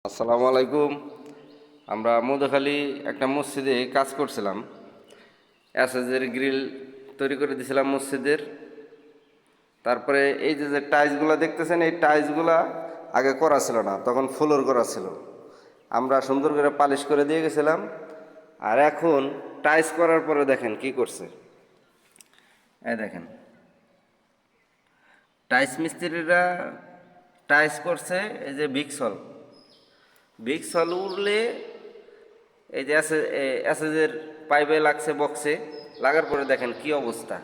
আসসালামু আলাইকুম। আমরা মধুখালী একটা মসজিদে কাজ করছিলাম। এসএসের গ্রিল তৈরি করে দিয়েছিলাম মসজিদের। তারপরে এই যে টাইলসগুলো দেখতেছেন, এই টাইলসগুলা আগে করা ছিল না, তখন ফ্লোর করা ছিল। আমরা সুন্দর করে পালিশ করে দিয়ে গেছিলাম। আর এখন টাইলস করার পরে দেখেন কি করছে। এই দেখেন, টাইলস মিস্ত্রিরা টাইলস করছে এই যে ভিক্সল উড়লে এই যে এসএসের পাইপে লাগছে, বক্সে লাগার পরে দেখেন কি অবস্থা,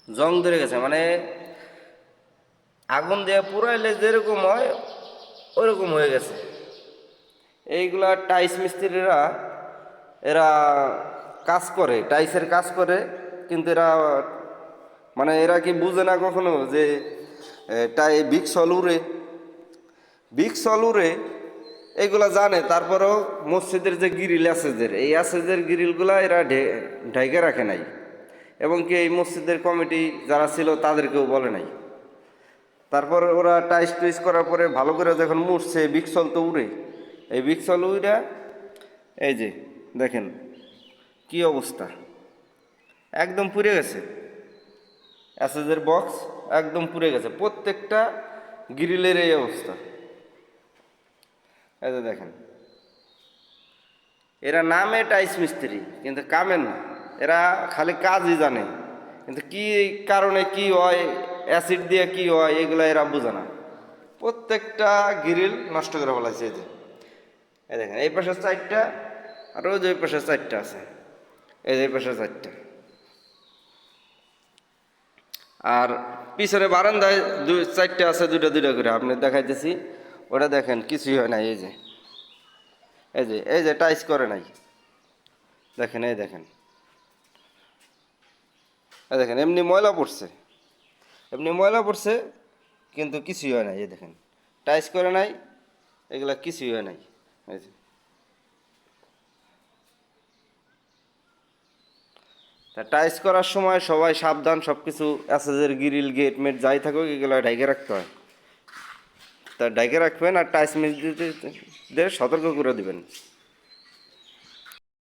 জং ধরে গেছে। মানে আগুন দিয়ে পুরাইলে যেরকম হয় ওরকম হয়ে গেছে। এইগুলা টাইলস মিস্ত্রিরা এরা কাজ করে, টাইলসের কাজ করে, কিন্তু এরা মানে এরা কি বুঝে না কখনো যে ভিক্সল উড়ে এইগুলা জানে। তারপরেও মসজিদের যে গ্রিল এই অ্যাসেজের গ্রিলগুলা এরা ঢেকে রাখে নাই, এবং কি এই মসজিদের কমিটি যারা ছিল তাদেরকেও বলে নাই। তারপর ওরা টাইস টুইস করার পরে ভালো করে যখন মুড়ছে, ভিক্সল তো উড়ে, এই ভিক্সল উড়া এই যে দেখেন কি অবস্থা, একদম পুড়ে গেছে। অ্যাসেজের বক্স একদম পুড়ে গেছে, প্রত্যেকটা গ্রিলের এই অবস্থা। এই যে দেখেন, এরা নামে টাইস মিস্ত্রি কিন্তু কামের না, এরা খালি কাজই জানে, কিন্তু কি কারণে কি হয়, অ্যাসিড দিয়ে কি হয়, এগুলো এরা বোঝে না। প্রত্যেকটা গ্রিল নষ্ট করে ফেলাইছে। এই যে এই দেখেন, এই পাশে 4টা, আর ওই যে ওই পাশে 4টা আছে, এই যে এই পাশে 4টা। আর পিছনে বারান্দায় 4টা আছে, দুইটা দুইটা করে আপনি দেখাইতেছি। ওটা দেখেন কিছুই হয় না। এই যে টাইস করে নাই, দেখেন, এই দেখেন, এই দেখেন, এমনি ময়লা পড়ছে, কিন্তু কিছুই হয় নাই। এই দেখেন, টাইস করে নাই, এগুলা কিছুই হয় নাই। এই যে তা টাইস করার সময় সবাই সাবধান, সব কিছু অ্যাসেজের গ্রিল গেট মেট যাই থাকুক এগুলো ঢাইকে রাখতে হয়। তা ঢাইকে রাখবেন, আর টাইস মিস্ত্রিদের সতর্ক করে দিবেন।